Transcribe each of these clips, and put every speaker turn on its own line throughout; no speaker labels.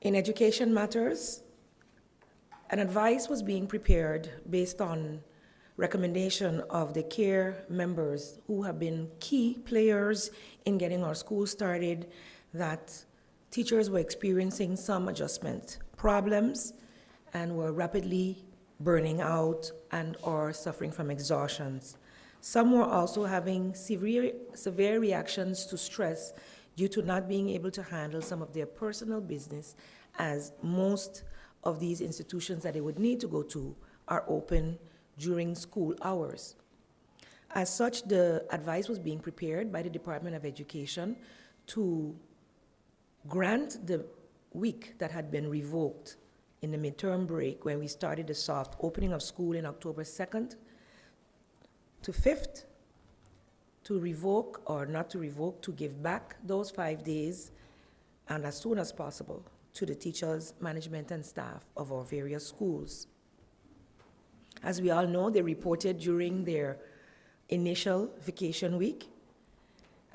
In education matters, an advice was being prepared based on recommendation of the CARE members who have been key players in getting our school started, that teachers were experiencing some adjustment problems and were rapidly burning out and or suffering from exhaustions. Some were also having severe reactions to stress due to not being able to handle some of their personal business, as most of these institutions that they would need to go to are open during school hours. As such, the advice was being prepared by the Department of Education to grant the week that had been revoked in the midterm break when we started the soft opening of school in October 2nd to 5th, to revoke or not to revoke, to give back those 5 days and as soon as possible to the teachers, management, and staff of our various schools. As we all know, they reported during their initial vacation week,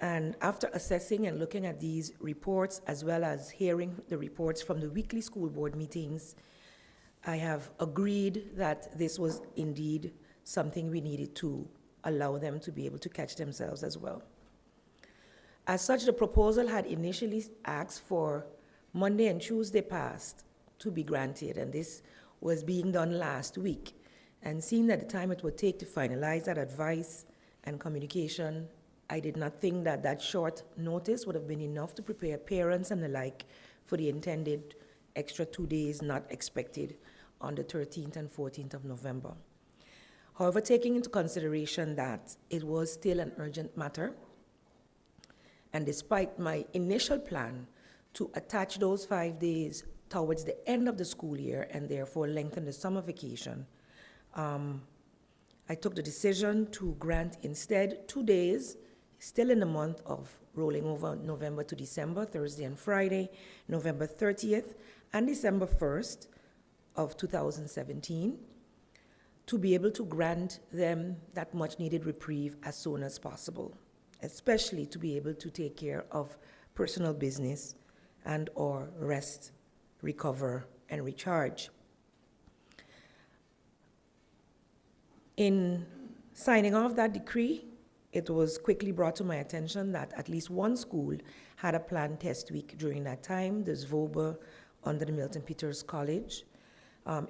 and after assessing and looking at these reports, as well as hearing the reports from the weekly school board meetings, I have agreed that this was indeed something we needed to allow them to be able to catch themselves as well. As such, the proposal had initially asked for Monday and Tuesday past to be granted, and this was being done last week. And seeing that the time it would take to finalize that advice and communication, I did not think that that short notice would have been enough to prepare parents and the like for the intended extra 2 days not expected on the 13th and 14th of November. However, taking into consideration that it was still an urgent matter, and despite my initial plan to attach those 5 days towards the end of the school year and therefore lengthen the summer vacation, I took the decision to grant instead 2 days, still in the month of rolling over November to December, Thursday and Friday, November 30th and December 1st of 2017, to be able to grant them that much needed reprieve as soon as possible, especially to be able to take care of personal business and or rest, recover, and recharge. In signing off that decree, it was quickly brought to my attention that at least one school had a planned test week during that time, the Zwobe under the Milton Peters College.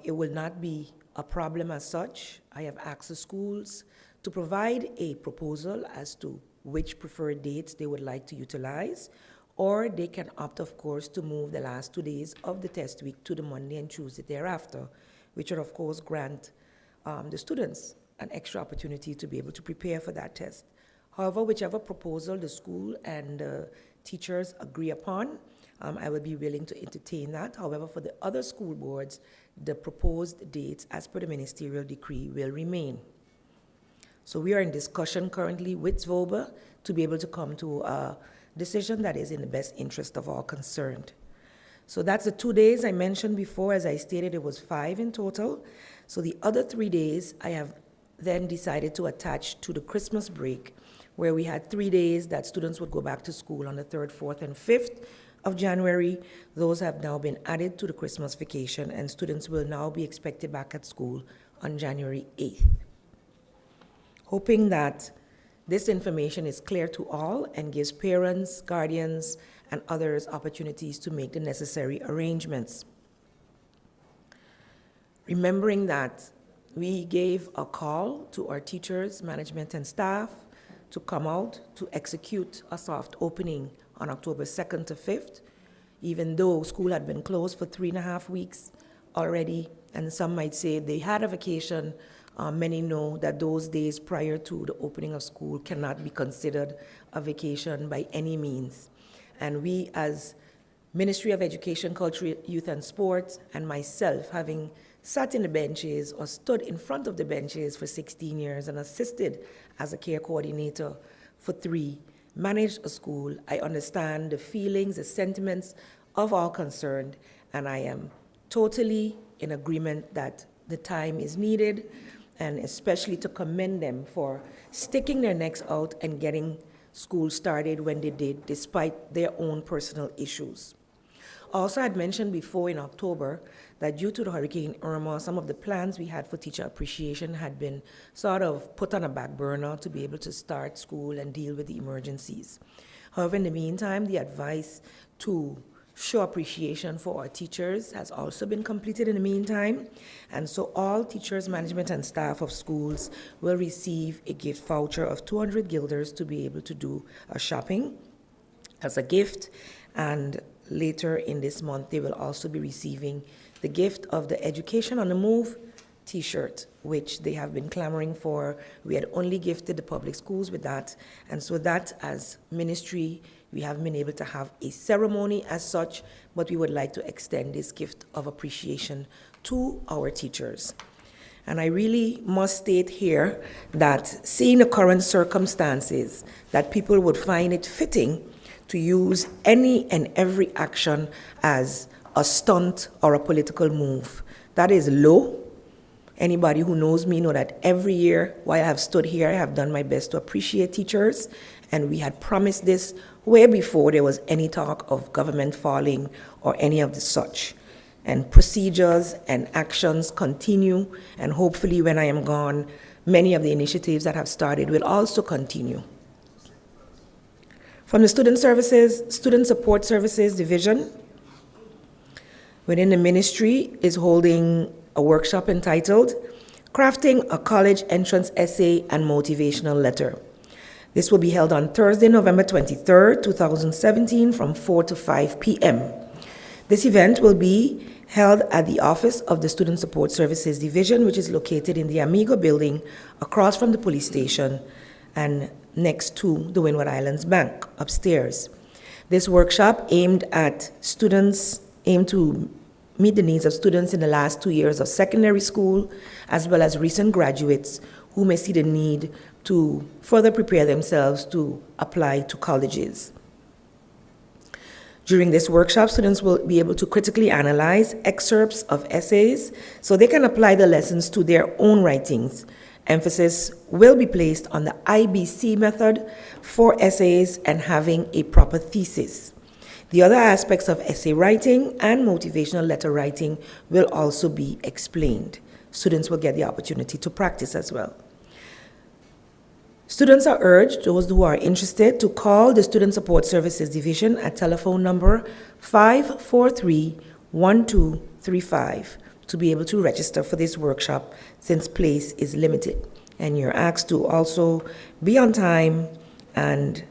It will not be a problem as such. I have asked the schools to provide a proposal as to which preferred dates they would like to utilize, or they can opt, of course, to move the last 2 days of the test week to the Monday and Tuesday thereafter, which would, of course, grant the students an extra opportunity to be able to prepare for that test. However, whichever proposal the school and teachers agree upon, I will be willing to entertain that. However, for the other school boards, the proposed dates as per the ministerial decree will remain. So we are in discussion currently with Zwobe to be able to come to a decision that is in the best interest of all concerned. So that's the 2 days I mentioned before. As I stated, it was 5 in total. So the other 3 days I have then decided to attach to the Christmas break, where we had 3 days that students would go back to school on the 3rd, 4th, and 5th of January. Those have now been added to the Christmas vacation, and students will now be expected back at school on January 8th. Hoping that this information is clear to all and gives parents, guardians, and others opportunities to make the necessary arrangements. Remembering that we gave a call to our teachers, management, and staff to come out to execute a soft opening on October 2nd to 5th, even though school had been closed for 3.5 weeks already, and some might say they had a vacation. Many know that those days prior to the opening of school cannot be considered a vacation by any means. And we, as Ministry of Education, Culture, Youth, and Sports, and myself, having sat in the benches or stood in front of the benches for 16 years and assisted as a care coordinator for 3, managed a school, I understand the feelings, the sentiments of all concerned, and I am totally in agreement that the time is needed, and especially to commend them for sticking their necks out and getting school started when they did, despite their own personal issues. Also, I had mentioned before in October that due to the Hurricane Irma, some of the plans we had for teacher appreciation had been sort of put on a back burner to be able to start school and deal with the emergencies. However, in the meantime, the advice to show appreciation for our teachers has also been completed in the meantime. And so all teachers, management, and staff of schools will receive a gift voucher of 200 guilders to be able to do a shopping as a gift. And later in this month, they will also be receiving the gift of the Education on the Move T-shirt, which they have been clamoring for. We had only gifted the public schools with that. And so that, as ministry, we haven't been able to have a ceremony as such, but we would like to extend this gift of appreciation to our teachers. And I really must state here that seeing the current circumstances, that people would find it fitting to use any and every action as a stunt or a political move. That is low. Anybody who knows me know that every year while I have stood here, I have done my best to appreciate teachers, and we had promised this way before there was any talk of government falling or any of the such. And procedures and actions continue, and hopefully when I am gone, many of the initiatives that have started will also continue. From the Student Support Services Division, within the ministry is holding a workshop entitled Crafting a College Entrance Essay and Motivational Letter. This will be held on Thursday, November 23rd, 2017 from 4 to 5 p.m. This event will be held at the office of the Student Support Services Division, which is located in the Amigo building across from the police station and next to the Windward Islands Bank upstairs. This workshop aimed to meet the needs of students in the last 2 years of secondary school, as well as recent graduates who may see the need to further prepare themselves to apply to colleges. During this workshop, students will be able to critically analyze excerpts of essays so they can apply the lessons to their own writings. Emphasis will be placed on the IBC method for essays and having a proper thesis. The other aspects of essay writing and motivational letter writing will also be explained. Students will get the opportunity to practice as well. Students are urged, those who are interested, to call the Student Support Services Division at telephone number 543-1235 to be able to register for this workshop, since place is limited. And you're asked to also be on time, and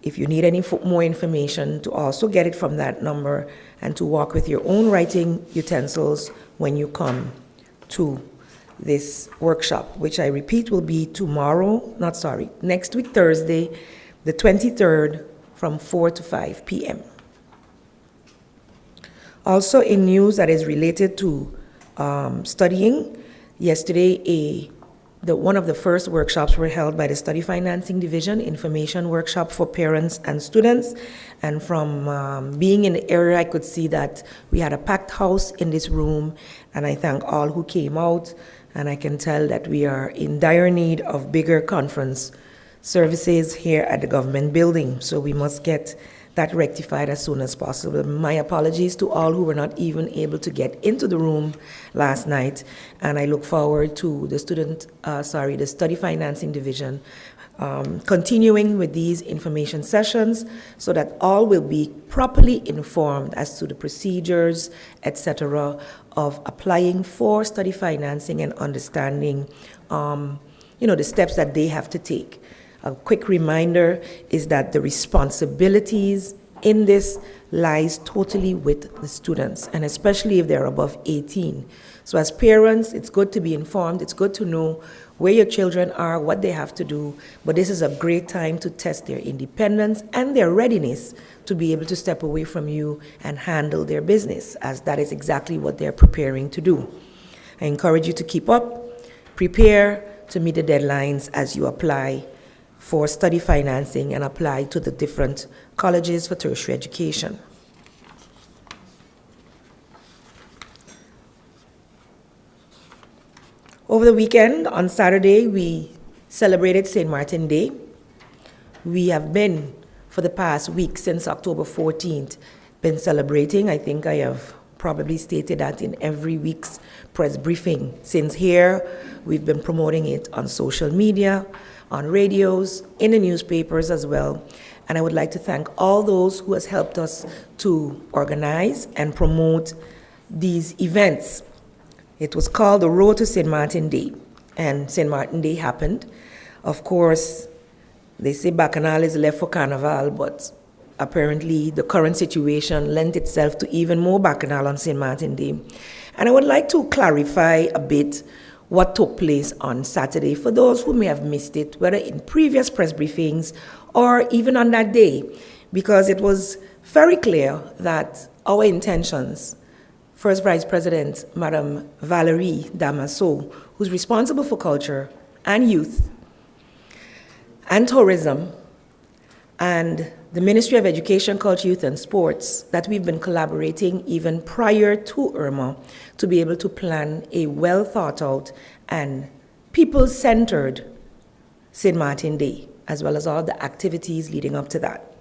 if you need any more information, to also get it from that number and to walk with your own writing utensils when you come to this workshop, which I repeat will be next week, Thursday, the 23rd, from 4 to 5 p.m. Also, in news that is related to studying, yesterday one of the first workshops were held by the Study Financing Division, information workshop for parents and students. And from being in the area, I could see that we had a packed house in this room, and I thank all who came out. And I can tell that we are in dire need of bigger conference services here at the government building. So we must get that rectified as soon as possible. My apologies to all who were not even able to get into the room last night. And I look forward to the Study Financing Division continuing with these information sessions so that all will be properly informed as to the procedures, etc., of applying for study financing and understanding, the steps that they have to take. A quick reminder is that the responsibilities in this lies totally with the students, and especially if they're above 18. So as parents, it's good to be informed. It's good to know where your children are, what they have to do, but this is a great time to test their independence and their readiness to be able to step away from you and handle their business, as that is exactly what they're preparing to do. I encourage you to keep up, prepare to meet the deadlines as you apply for study financing and apply to the different colleges for tertiary education. Over the weekend, on Saturday, we celebrated St. Martin Day. We have been, for the past week, since October 14th, been celebrating. I think I have probably stated that in every week's press briefing. Since here, we've been promoting it on social media, on radios, in the newspapers as well. And I would like to thank all those who has helped us to organize and promote these events. It was called the Road to St. Martin Day, and St. Martin Day happened. Of course, they say Bacchanal is left for Carnival, but apparently the current situation lent itself to even more Bacchanal on St. Martin Day. And I would like to clarify a bit what took place on Saturday for those who may have missed it, whether in previous press briefings or even on that day, because it was very clear that our intentions, First Vice President, Madam Valerie Damaso, who's responsible for culture and youth and tourism, and the Ministry of Education, Culture, Youth and Sports, that we've been collaborating even prior to Irma to be able to plan a well thought out and people-centered St. Martin Day, as well as all the activities leading up to that.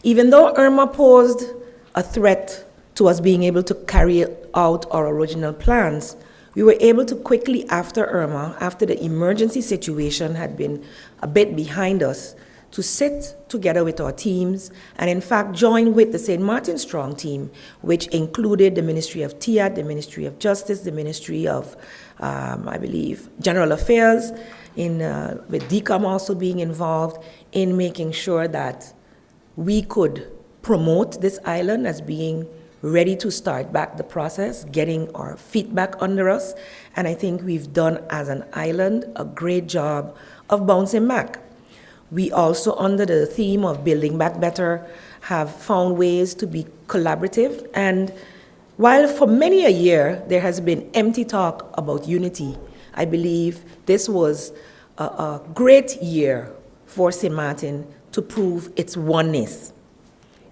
Even though Irma posed a threat to us being able to carry out our original plans, we were able to quickly after Irma, after the emergency situation had been a bit behind us, to sit together with our teams and in fact join with the St. Martin Strong team, which included the Ministry of TIAT, the Ministry of Justice, the Ministry of, I believe, General Affairs, with DCOM also being involved in making sure that we could promote this island as being ready to start back the process, getting our feet back under us. And I think we've done, as an island, a great job of bouncing back. We also, under the theme of Building Back Better, have found ways to be collaborative. And while for many a year there has been empty talk about unity, I believe this was a great year for St. Martin to prove its oneness.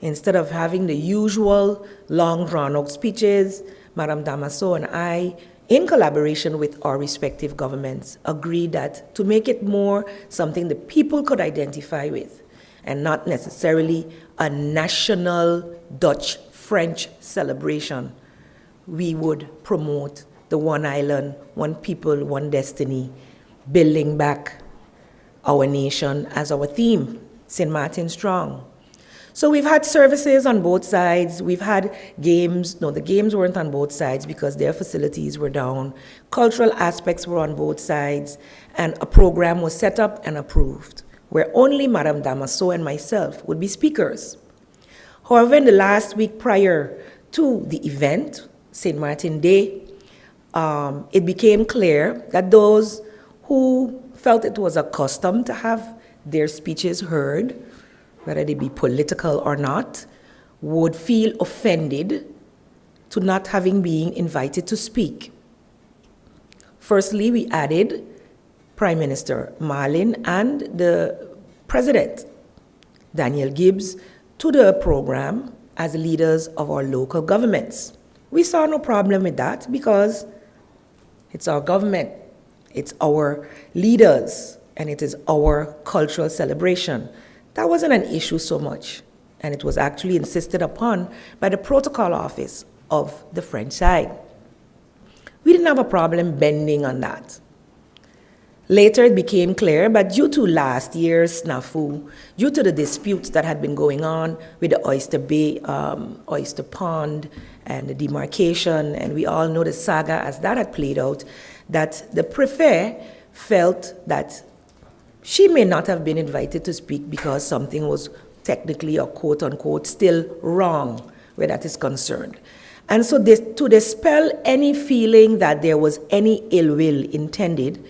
Instead of having the usual long drawn-out speeches, Madam Damaso and I, in collaboration with our respective governments, agreed that to make it more something the people could identify with, and not necessarily a national Dutch-French celebration, we would promote the one island, one people, one destiny, building back our nation as our theme, St. Martin Strong. So we've had services on both sides. We've had games. No, the games weren't on both sides because their facilities were down. Cultural aspects were on both sides. And a program was set up and approved where only Madame Damaso and myself would be speakers. However, in the last week prior to the event, St. Martin Day, it became clear that those who felt it was a custom to have their speeches heard, whether they be political or not, would feel offended to not having been invited to speak. Firstly, we added Prime Minister Marlin and the President, Daniel Gibbs, to the program as leaders of our local governments. We saw no problem with that because it's our government, it's our leaders, and it is our cultural celebration. That wasn't an issue so much, and it was actually insisted upon by the protocol office of the French side. We didn't have a problem bending on that. Later, it became clear, but due to last year's snafu, due to the disputes that had been going on with the Oyster Bay, Oyster Pond, and the demarcation, and we all know the saga as that had played out, that the Préfet felt that she may not have been invited to speak because something was technically or quote-unquote still wrong where that is concerned. And so to dispel any feeling that there was any ill will intended,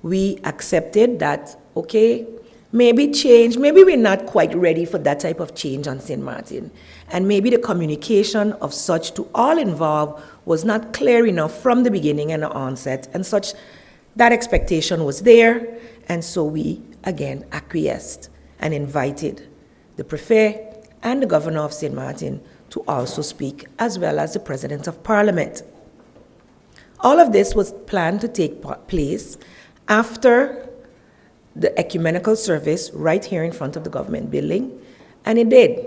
we accepted that, okay, maybe change, maybe we're not quite ready for that type of change on St. Martin. And maybe the communication of such to all involved was not clear enough from the beginning and the onset, and such that expectation was there. And so we, again, acquiesced and invited the Préfet and the Governor of St. Martin to also speak, as well as the President of Parliament. All of this was planned to take place after the ecumenical service right here in front of the government building, and it did.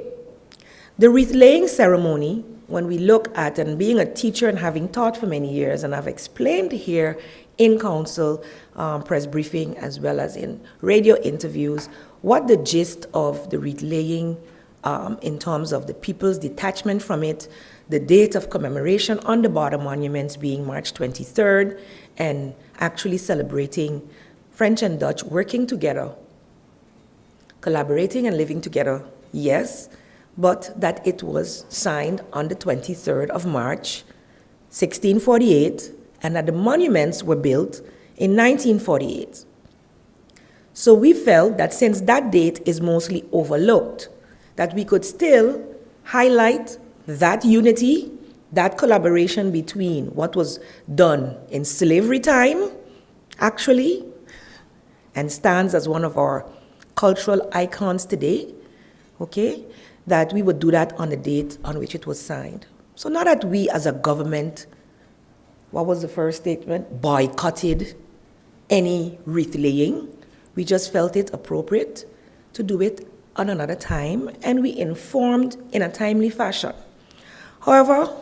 The wreath-laying ceremony, when we look at, and being a teacher and having taught for many years, and I've explained here in council press briefing as well as in radio interviews, what the gist of the wreath-laying in terms of the people's detachment from it, the date of commemoration on the border monuments being March 23rd, and actually celebrating French and Dutch working together, collaborating and living together, yes, but that it was signed on the 23rd of March, 1648, and that the monuments were built in 1948. So we felt that since that date is mostly overlooked, that we could still highlight that unity, that collaboration between what was done in slavery time, actually, and stands as one of our cultural icons today, okay, that we would do that on the date on which it was signed. So not that we as a government, what was the first statement, boycotted any wreath laying. We just felt it appropriate to do it on another time, and we informed in a timely fashion. However,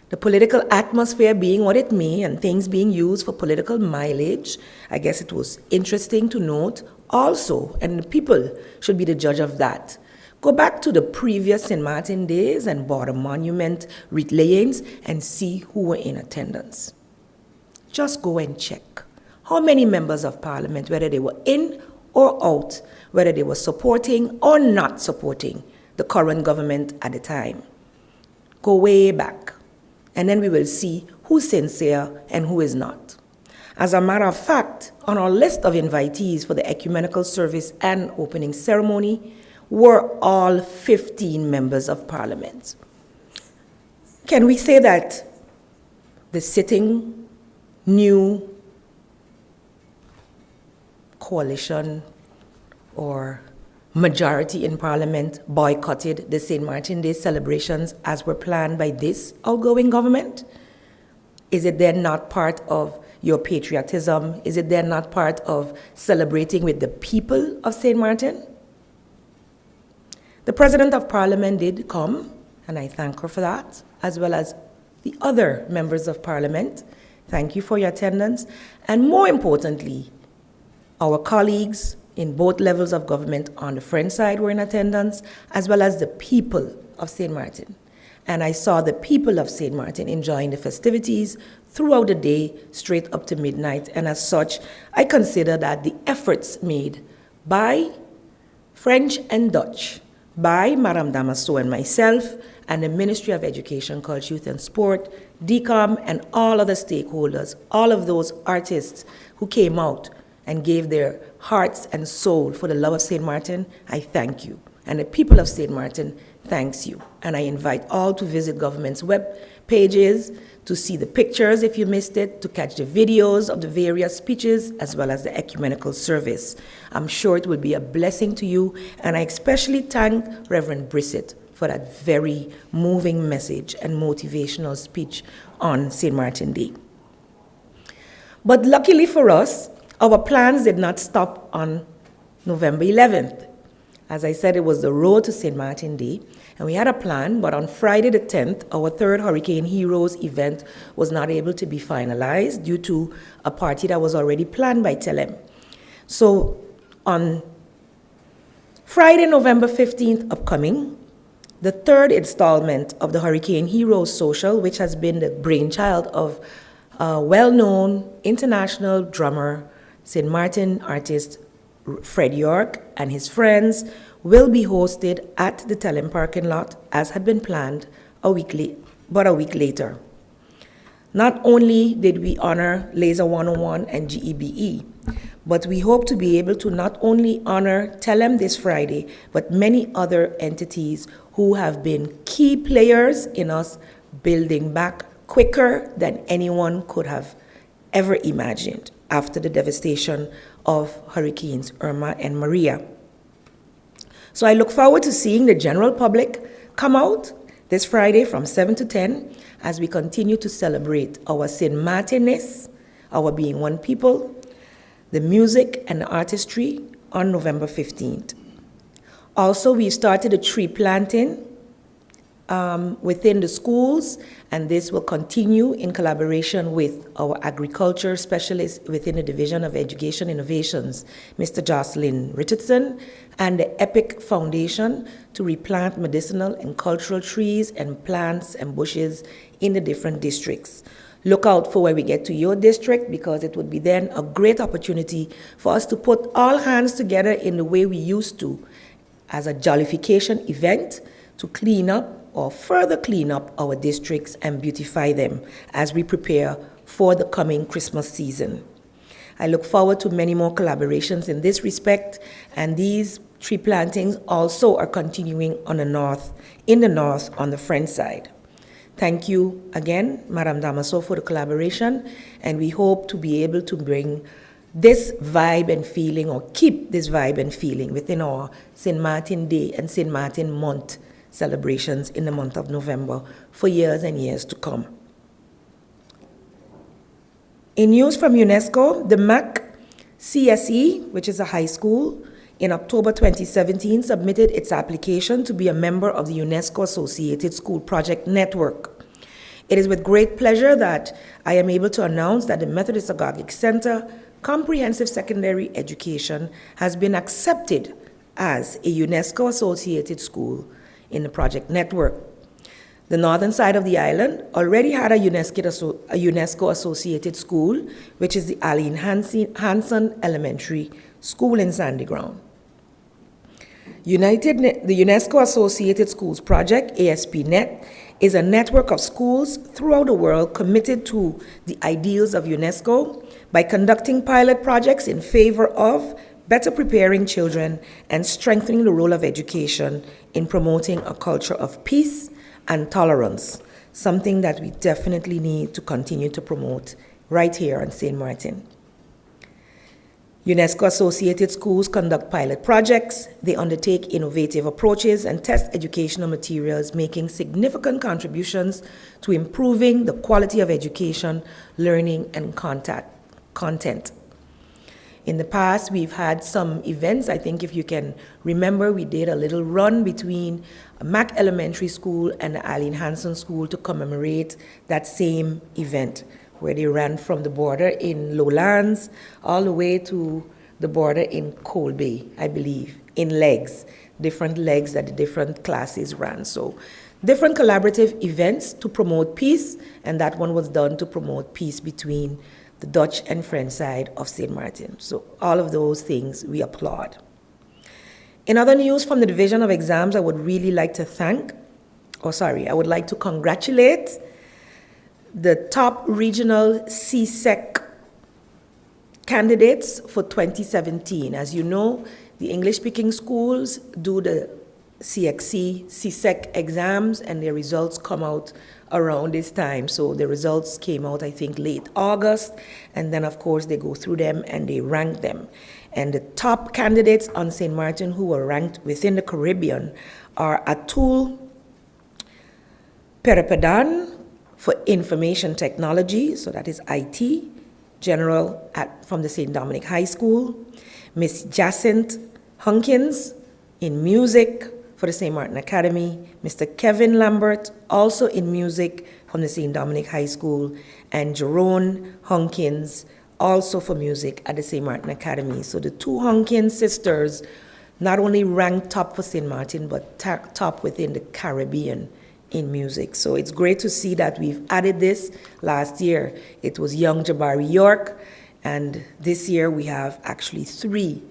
the political atmosphere being what it may and things being used for political mileage, I guess it was interesting to note also, and the people should be the judge of that. Go back to the previous St. Martin days and border monument wreath layings and see who were in attendance. Just go and check. How many members of parliament, whether they were in or out, whether they were supporting or not supporting the current government at the time. Go way back, and then we will see who's sincere and who is not. As a matter of fact, on our list of invitees for the ecumenical service and opening ceremony were all 15 members of parliament. Can we say that the sitting new coalition or majority in parliament boycotted the St. Martin Day celebrations as were planned by this outgoing government? Is it then not part of your patriotism? Is it then not part of celebrating with the people of St. Martin? The President of Parliament did come, and I thank her for that, as well as the other members of Parliament. Thank you for your attendance. And more importantly, our colleagues in both levels of government on the French side were in attendance, as well as the people of St. Martin. And I saw the people of St. Martin enjoying the festivities throughout the day, straight up to midnight. And as such, I consider that the efforts made by French and Dutch, by Madame Damaso and myself, and the Ministry of Education, Culture, Youth and Sport, DCOM, and all other stakeholders, all of those artists who came out and gave their hearts and soul for the love of St. Martin, I thank you. And the people of St. Martin thanks you. And I invite all to visit government's web pages to see the pictures if you missed it, to catch the videos of the various speeches, as well as the ecumenical service. I'm sure it will be a blessing to you, and I especially thank Reverend Brissett for that very moving message and motivational speech on St. Martin Day. But luckily for us, our plans did not stop on November 11th. As I said, it was the road to St. Martin Day, and we had a plan, but on Friday the 10th, our third Hurricane Heroes event was not able to be finalized due to a party that was already planned by Telem. So on Friday, November 15th, upcoming, the third installment of the Hurricane Heroes Social, which has been the brainchild of a well-known international drummer, St. Martin artist Fred York and his friends, will be hosted at the Telem parking lot as had been planned a week later. Not only did we honor Laser 101 and GEBE, but we hope to be able to not only honor Telem this Friday, but many other entities who have been key players in us building back quicker than anyone could have ever imagined after the devastation of Hurricanes Irma and Maria. So I look forward to seeing the general public come out this Friday from 7 to 10 as we continue to celebrate our St. Martinness, our being one people, the music and the artistry on November 15th. Also, we started a tree planting within the schools, and this will continue in collaboration with our agriculture specialist within the Division of Education Innovations, Mr. Jocelyn Richardson, and the EPIC Foundation to replant medicinal and cultural trees and plants and bushes in the different districts. Look out for when we get to your district, because it would be then a great opportunity for us to put all hands together in the way we used to as a jollification event to clean up or further clean up our districts and beautify them as we prepare for the coming Christmas season. I look forward to many more collaborations in this respect, and these tree plantings also are continuing in the north on the French side. Thank you again, Madame Damaso, for the collaboration, and we hope to be able to bring this vibe and feeling, or keep this vibe and feeling within our St. Martin Day and St. Martin Month celebrations in the month of November for years and years to come. In news from UNESCO, the MAC CSE, which is a high school, in October 2017 submitted its application to be a member of the UNESCO Associated School Project Network. It is with great pleasure that I am able to announce that the Methodist Agogic Center Comprehensive Secondary Education has been accepted as a UNESCO Associated School in the project network. The northern side of the island already had a UNESCO Associated School, which is the Aline Hansen Elementary School in Sandy Ground. The UNESCO Associated Schools Project, ASP.NET, is a network of schools throughout the world committed to the ideals of UNESCO by conducting pilot projects in favor of better preparing children and strengthening the role of education in promoting a culture of peace and tolerance, something that we definitely need to continue to promote right here in St. Martin. UNESCO Associated Schools conduct pilot projects, they undertake innovative approaches and test educational materials, making significant contributions to improving the quality of education, learning, and content. In the past, we've had some events. I think if you can remember, we did a little run between Mac Elementary School and the Aline Hansen School to commemorate that same event, where they ran from the border in Lowlands all the way to the border in Cold Bay, I believe, in legs, different legs that the different classes ran. So different collaborative events to promote peace, and that one was done to promote peace between the Dutch and French side of St. Martin. So all of those things we applaud. In other news from the Division of Exams, I would like to congratulate the top regional CSEC candidates for 2017. As you know, the English-speaking schools do the CSEC exams, and their results come out around this time. So the results came out, I think, late August, and then of course they go through them and they rank them. And the top candidates on St. Martin who were ranked within the Caribbean are Atul Peripadan for Information Technology, so that is IT, General from the St. Dominic High School, Miss Jacinthe Hunkins in Music for the St. Martin Academy, Mr. Kevin Lambert, also in Music from the St. Dominic High School, and Jerome Hunkins, also for Music at the St. Martin Academy. So the two Hunkins sisters not only ranked top for St. Martin, but top within the Caribbean in music. So it's great to see that we've added this. Last year, it was young Jabari York, and this year we have actually 3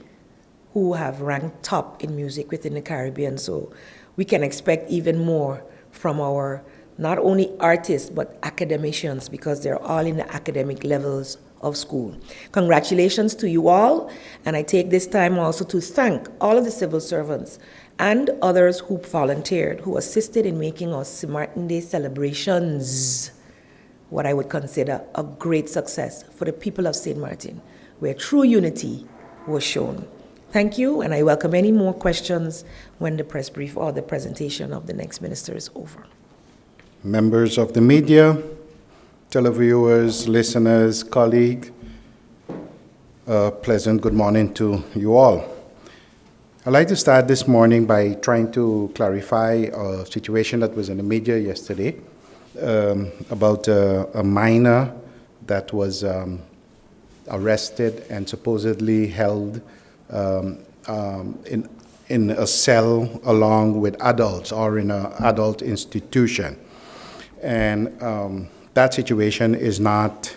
who have ranked top in music within the Caribbean. So we can expect even more from our not only artists, but academicians, because they're all in the academic levels of school. Congratulations to you all, and I take this time also to thank all of the civil servants and others who volunteered, who assisted in making our St. Martin Day celebrations what I would consider a great success for the people of St. Martin, where true unity was shown. Thank you, and I welcome any more questions when the press brief or the presentation of the next minister is over.
Members of the media, televiewers, listeners, colleagues, pleasant good morning to you all. I'd like to start this morning by trying to clarify a situation that was in the media yesterday about a minor that was arrested and supposedly held in a cell along with adults or in an adult institution. And that situation is not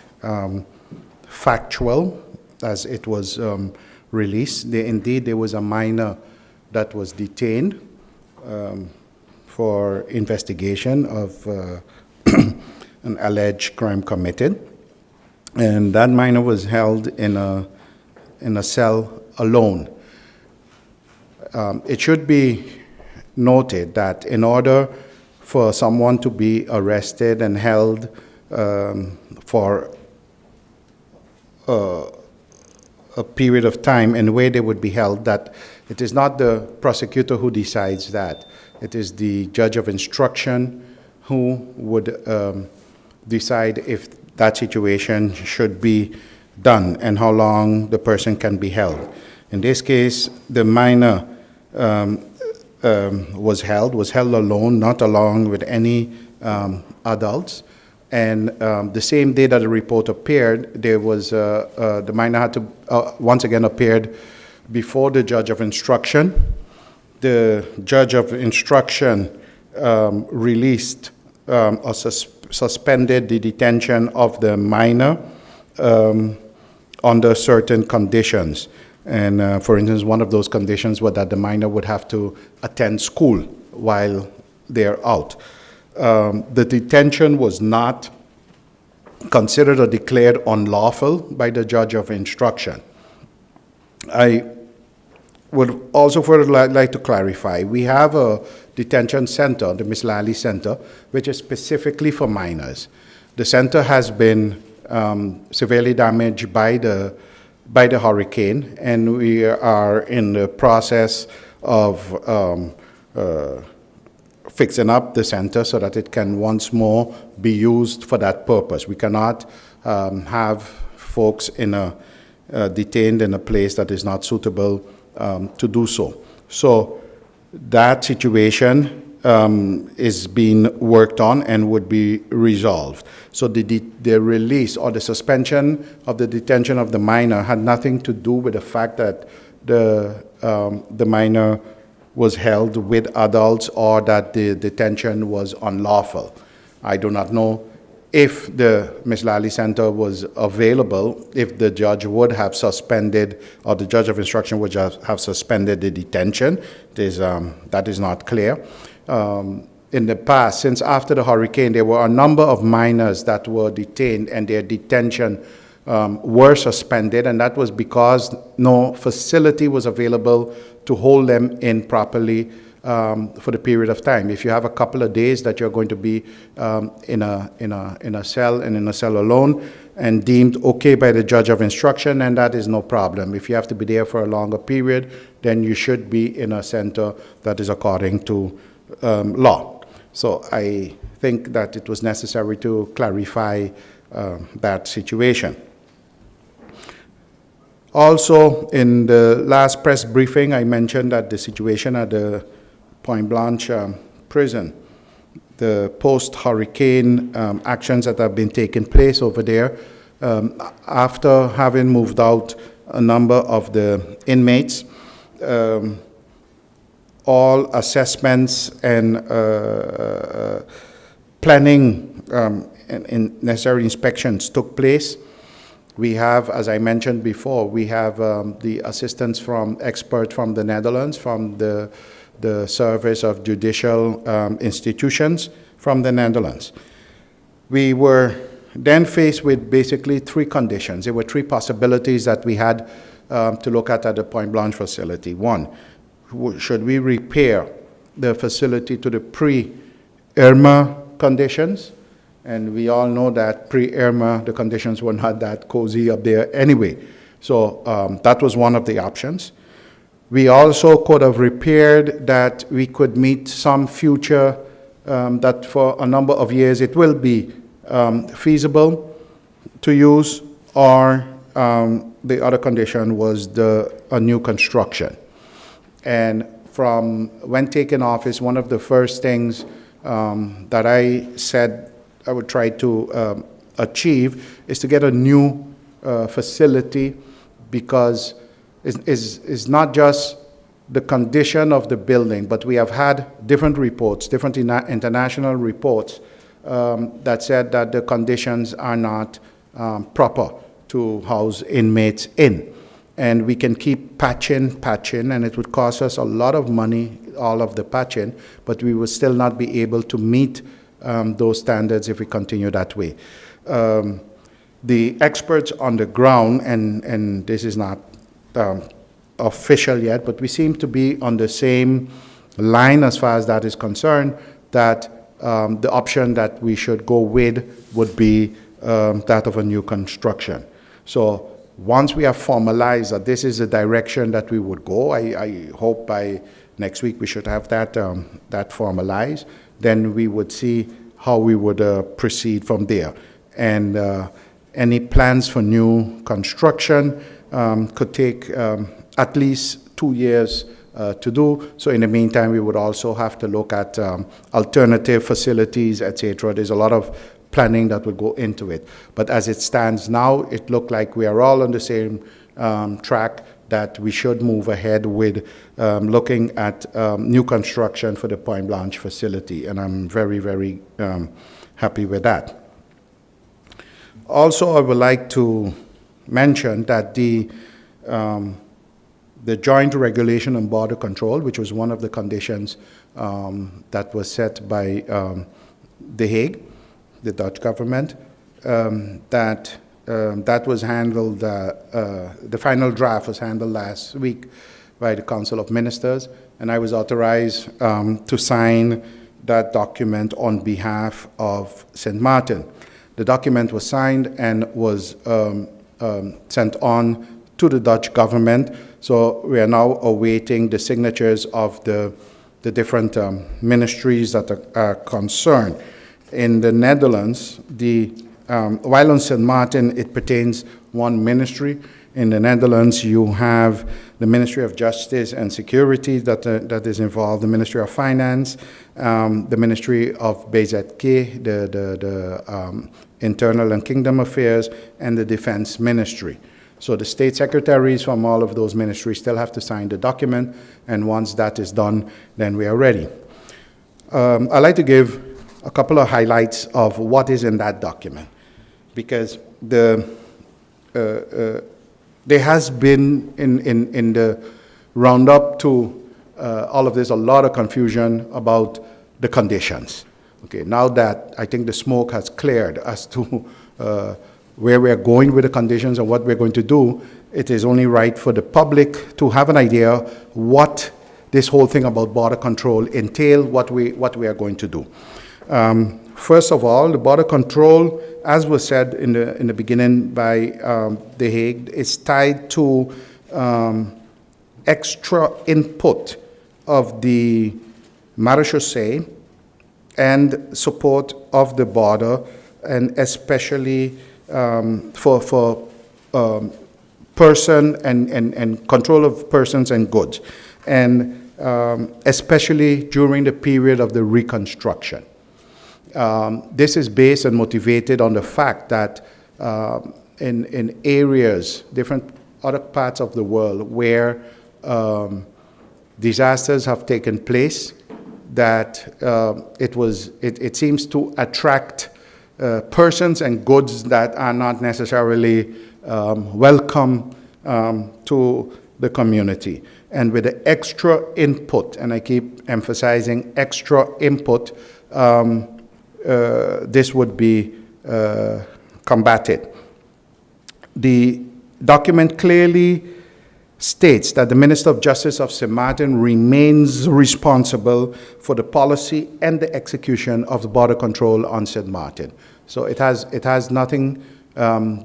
factual as it was released. Indeed, there was a minor that was detained for investigation of an alleged crime committed. And that minor was held in a cell alone. It should be noted that in order for someone to be arrested and held for a period of time and where they would be held, that it is not the prosecutor who decides that. It is the judge of instruction who would decide if that situation should be done and how long the person can be held. In this case, the minor was held alone, not along with any adults. And the same day that the report appeared, there was the minor had to once again appeared before the judge of instruction. The judge of instruction released or suspended the detention of the minor under certain conditions. And for instance, one of those conditions was that the minor would have to attend school while they're out. The detention was not considered or declared unlawful by the judge of instruction. I would also further like to clarify, we have a detention center, the Miss Lally Center, which is specifically for minors. The center has been severely damaged by the hurricane, and we are in the process of fixing up the center so that it can once more be used for that purpose. We cannot have folks detained in a place that is not suitable to do so. So that situation is being worked on and would be resolved. So the release or the suspension of the detention of the minor had nothing to do with the fact that the minor was held with adults or that the detention was unlawful. I do not know if the Miss Lally Center was available, if the judge would have suspended, or the judge of instruction would have suspended the detention. That is not clear. In the past, since after the hurricane, there were a number of minors that were detained and their detention were suspended, and that was because no facility was available to hold them in properly for the period of time. If you have a couple of days that you're going to be in a cell and in a cell alone and deemed okay by the judge of instruction, and that is no problem. If you have to be there for a longer period, then you should be in a center that is according to law. So I think that it was necessary to clarify that situation. Also, in the last press briefing, I mentioned that the situation at the Point Blanche prison, the post-hurricane actions that have been taking place over there, after having moved out a number of the inmates, all assessments and planning and necessary inspections took place. We have, as I mentioned before, we have the assistance from experts from the Netherlands, from the Service of Judicial Institutions from the Netherlands. We were then faced with basically three conditions. There were three possibilities that we had to look at the Point Blanche facility. One, should we repair the facility to the pre-Irma conditions? And we all know that pre-Irma, the conditions were not that cozy up there anyway. So that was one of the options. We also could have repaired that we could meet some future, that for a number of years it will be feasible to use, or the other condition was a new construction. And from when taking office, one of the first things that I said I would try to achieve is to get a new facility, because it's not just the condition of the building, but we have had different reports, different international reports that said that the conditions are not proper to house inmates in. And we can keep patching, and it would cost us a lot of money, all of the patching, but we will still not be able to meet those standards if we continue that way. The experts on the ground, and this is not official yet, but we seem to be on the same line as far as that is concerned, that the option that we should go with would be that of a new construction. So once we have formalized that this is the direction that we would go, I hope by next week we should have that formalized, then we would see how we would proceed from there. And any plans for new construction could take at least 2 years to do. So in the meantime, we would also have to look at alternative facilities, etc. There's a lot of planning that would go into it. But as it stands now, it looks like we are all on the same track, that we should move ahead with looking at new construction for the Point Blanche facility. And I'm very, very happy with that. Also, I would like to mention that the Joint Regulation on Border Control, which was one of the conditions that was set by The Hague, the Dutch government, that was handled, the final draft was handled last week by the Council of Ministers, and I was authorized to sign that document on behalf of St. Martin. The document was signed and was sent on to the Dutch government. So we are now awaiting the signatures of the different ministries that are concerned. In the Netherlands, while on St. Martin it pertains one ministry, in the Netherlands you have the Ministry of Justice and Security that is involved, the Ministry of Finance, the Ministry of BZK, the Internal and Kingdom Affairs, and the Defense Ministry. So the state secretaries from all of those ministries still have to sign the document, and once that is done, then we are ready. I'd like to give a couple of highlights of what is in that document, because there has been in the roundup to all of this a lot of confusion about the conditions. Okay, now that I think the smoke has cleared as to where we're going with the conditions and what we're going to do, it is only right for the public to have an idea what this whole thing about border control entails, what we are going to do. First of all, the border control, as was said in the beginning by The Hague, is tied to extra input of the marechaussee and support of the border, and especially for person and control of persons and goods, and especially during the period of the reconstruction. This is based and motivated on the fact that in areas, different other parts of the world where disasters have taken place, that it seems to attract persons and goods that are not necessarily welcome to the community. And with the extra input, and I keep emphasizing extra input, this would be combated. The document clearly states that the Minister of Justice of St. Martin remains responsible for the policy and the execution of the border control on St. Martin. So it has nothing,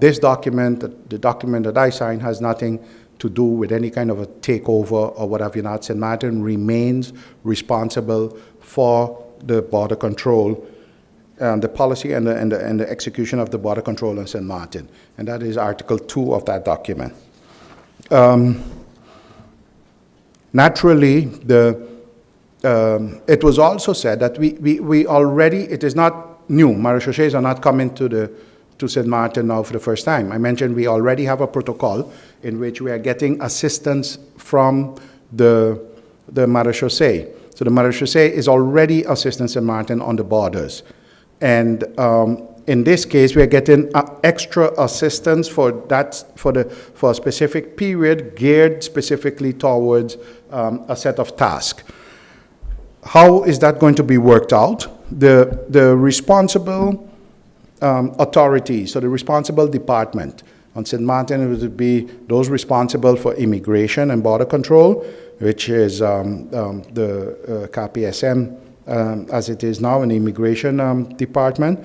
this document, the document that I signed, has nothing to do with any kind of a takeover or what have you not. St. Martin remains responsible for the border control, the policy and the execution of the border control on St. Martin. And that is Article 2 of that document. naturally, it was also said that we already, it is not new. Maréchaussées are not coming to St. Martin now for the first time. I mentioned we already have a protocol in which we are getting assistance from the Maréchaussée. So the Maréchaussée is already assisting St. Martin on the borders. And in this case, we are getting extra assistance for a specific period geared specifically towards a set of tasks. How is that going to be worked out? The responsible authority, so the responsible department on St. Martin, it would be those responsible for immigration and border control, which is the KPSM, as it is now, an immigration department.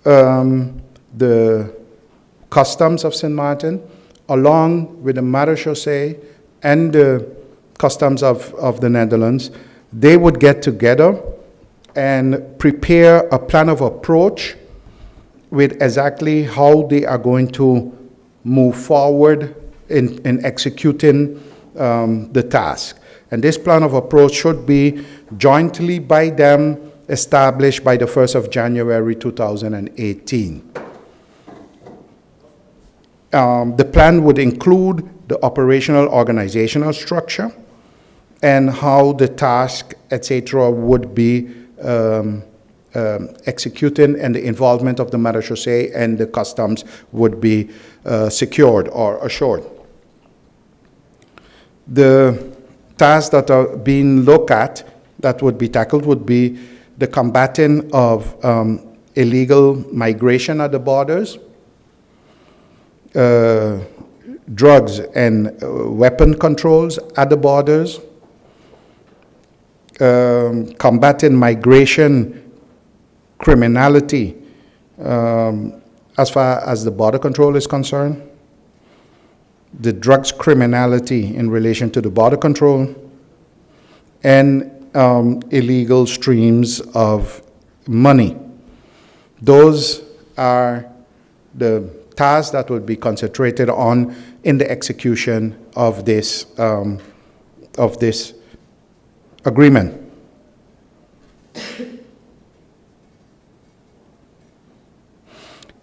The customs of St. Martin, along with the Maréchaussée and the customs of the Netherlands, they would get together and prepare a plan of approach with exactly how they are going to move forward in executing the task. And this plan of approach should be jointly by them established by the 1st of January 2018. The plan would include the operational organizational structure and how the task, etc., would be executed, and the involvement of the Maréchaussée and the customs would be secured or assured. The tasks that are being looked at that would be tackled would be the combating of illegal migration at the borders, drugs and weapon controls at the borders, combating migration criminality as far as the border control is concerned, the drugs criminality in relation to the border control, and illegal streams of money. Those are the tasks that will be concentrated on in the execution of this agreement.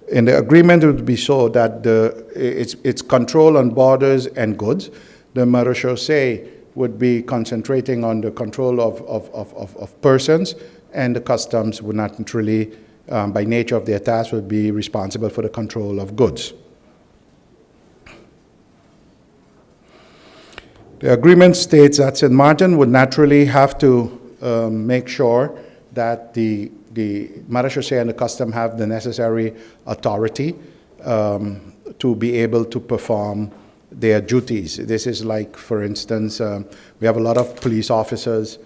In the agreement, it would be so that its control on borders and goods. The Maréchaussée would be concentrating on the control of persons, and the customs would not really, by nature of their task, would be responsible for the control of goods. The agreement states that St. Martin would naturally have to make sure that the Maréchaussée and the custom have the necessary authority to be able to perform their duties. This is like, for instance, we have a lot of police officers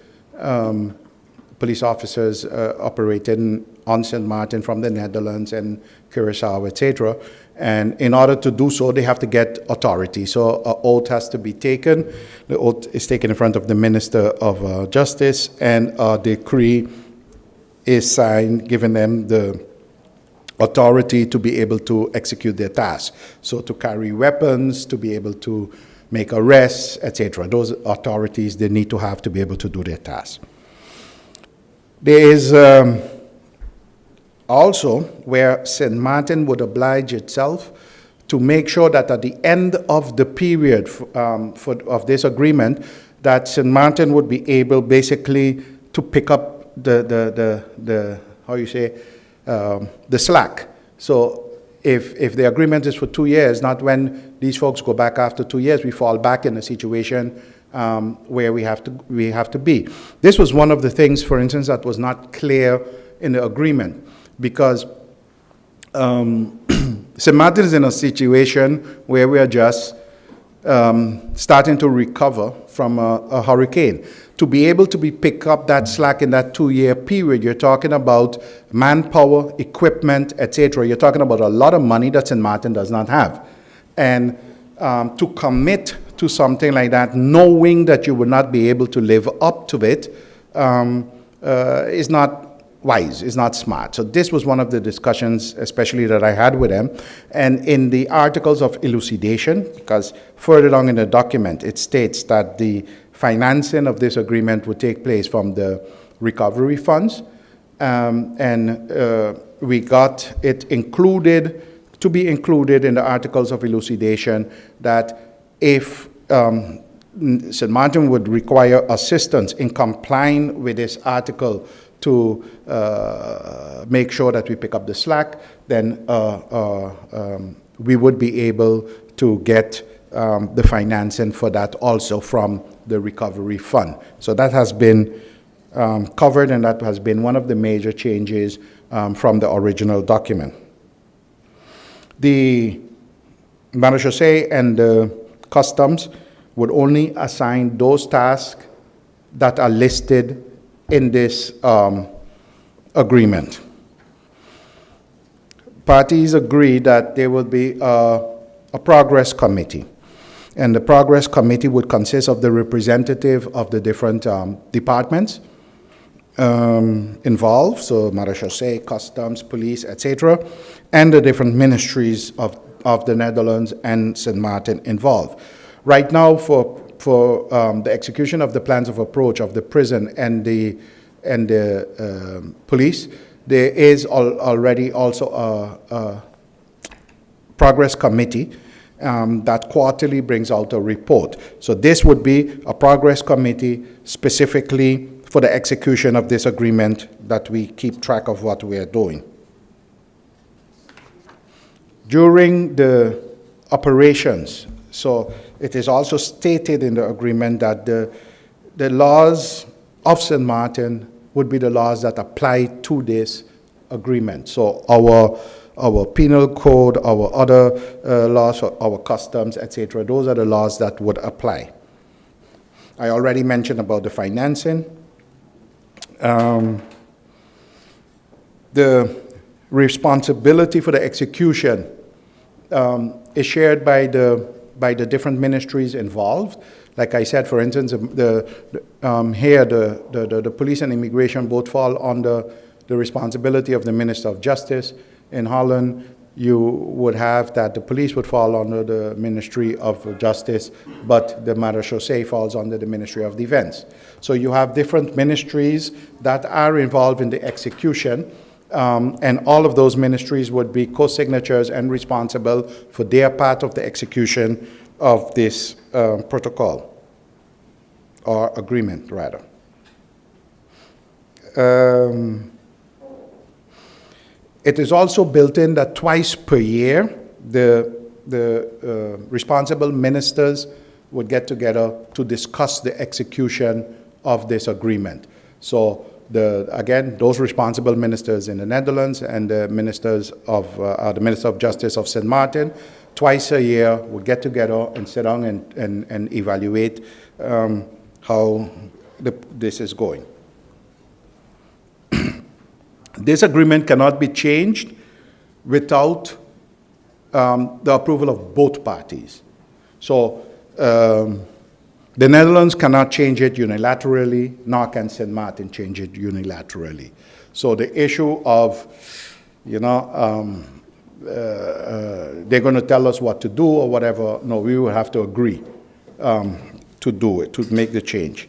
operating on St. Martin from the Netherlands and Curacao, etc. And in order to do so, they have to get authority. So an oath has to be taken. The oath is taken in front of the Minister of Justice, and a decree is signed, giving them the authority to be able to execute their tasks. So to carry weapons, to be able to make arrests, etc. Those authorities they need to have to be able to do their tasks. There is also where St. Martin would oblige itself to make sure that at the end of the period of this agreement, that St. Martin would be able basically to pick up the slack. So if the agreement is for 2 years, not when these folks go back after 2 years, we fall back in a situation where we have to be. This was one of the things, for instance, that was not clear in the agreement, because St. Martin is in a situation where we are just starting to recover from a hurricane. To be able to pick up that slack in that 2-year period, you're talking about manpower, equipment, etc. You're talking about a lot of money that St. Martin does not have. And to commit to something like that, knowing that you will not be able to live up to it, is not wise, is not smart. So this was one of the discussions, especially that I had with them. And in the articles of elucidation, because further along in the document, it states that the financing of this agreement would take place from the recovery funds. We got it included, to be included in the articles of elucidation, that if St. Martin would require assistance in complying with this article to make sure that we pick up the slack, then we would be able to get the financing for that also from the recovery fund. So that has been covered, and that has been one of the major changes from the original document. The marechaussee and the customs would only assign those tasks that are listed in this agreement. Parties agree that there will be a progress committee, and the progress committee would consist of the representative of the different departments involved, so marechaussee, customs, police, etc., and the different ministries of the Netherlands and St. Martin involved. Right now, for the execution of the plans of approach of the prison and the police, there is already also a progress committee that quarterly brings out a report. So this would be a progress committee specifically for the execution of this agreement, that we keep track of what we are doing. During the operations, so it is also stated in the agreement that the laws of St. Martin would be the laws that apply to this agreement. So our penal code, our other laws, our customs, etc., those are the laws that would apply. I already mentioned about the financing. The responsibility for the execution is shared by the different ministries involved. Like I said, for instance, the police and immigration both fall under the responsibility of the Minister of Justice. In Holland, you would have that the police would fall under the Ministry of Justice, but the marechaussee falls under the Ministry of Defense. So you have different ministries that are involved in the execution, and all of those ministries would be co-signatories and responsible for their part of the execution of this protocol, or agreement, rather. It is also built in that twice per year, the responsible ministers would get together to discuss the execution of this agreement. So again, those responsible ministers in the Netherlands and the ministers of the Minister of Justice of St. Martin, twice a year would get together and sit down and evaluate how this is going. This agreement cannot be changed without the approval of both parties. So the Netherlands cannot change it unilaterally, nor can St. Martin change it unilaterally. So the issue of, they're going to tell us what to do or whatever, no, we will have to agree to do it, to make the change.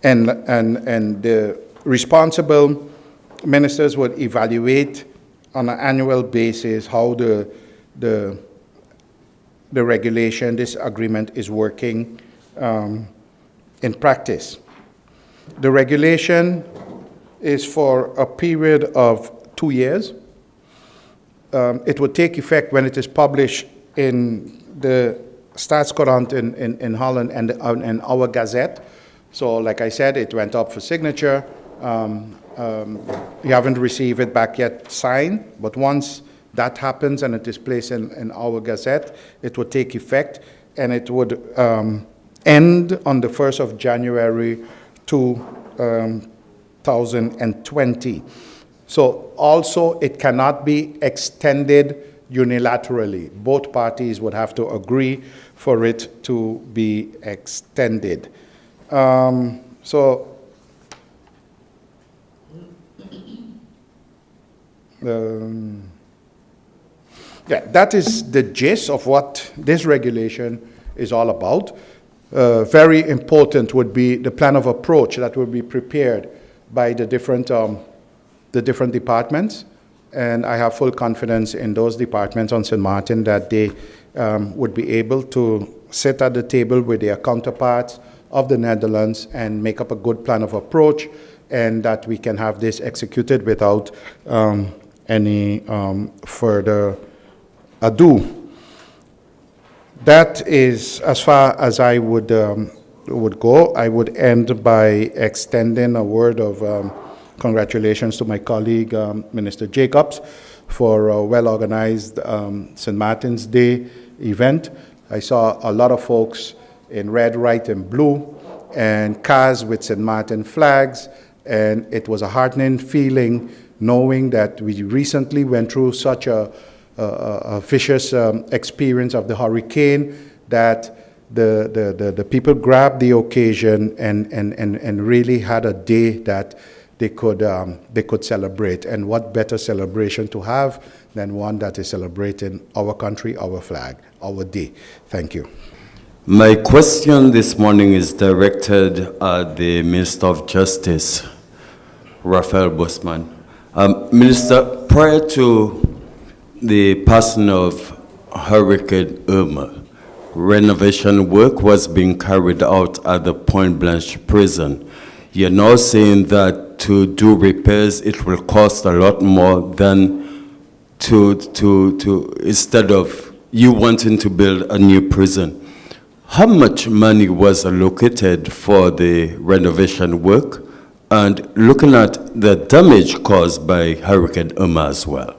And the responsible ministers would evaluate on an annual basis how the regulation, this agreement, is working in practice. The regulation is for a period of 2 years. It would take effect when it is published in the Staatscourant in Holland and in our Gazette. So like I said, it went up for signature. You haven't received it back yet signed, but once that happens and it is placed in our Gazette, it would take effect, and it would end on the 1st of January 2020. So also it cannot be extended unilaterally. Both parties would have to agree for it to be extended. Yeah, that is the gist of what this regulation is all about. Very important would be the plan of approach that will be prepared by the different departments, and I have full confidence in those departments on St. Martin that they would be able to sit at the table with their counterparts of the Netherlands and make up a good plan of approach, and that we can have this executed without any further ado. That is as far as I would go. I would end by extending a word of congratulations to my colleague, Minister Jacobs, for a well-organized St. Martin's Day event. I saw a lot of folks in red, white, and blue, and cars with St. Martin flags, and it was a heartening feeling knowing that we recently went through such a vicious experience of the hurricane, that the people grabbed the occasion and really had a day that they could celebrate. And what better celebration to have than one that is celebrating our country, our flag, our day. Thank you.
My question this morning is directed at the Minister of Justice, Raphael Bosman. Minister, prior to the passing of Hurricane Irma, renovation work was being carried out at the Point Blanche prison. You're now saying that to do repairs, it will cost a lot more than instead of you wanting to build a new prison. How much money was allocated for the renovation work, and looking at the damage caused by Hurricane Irma as well?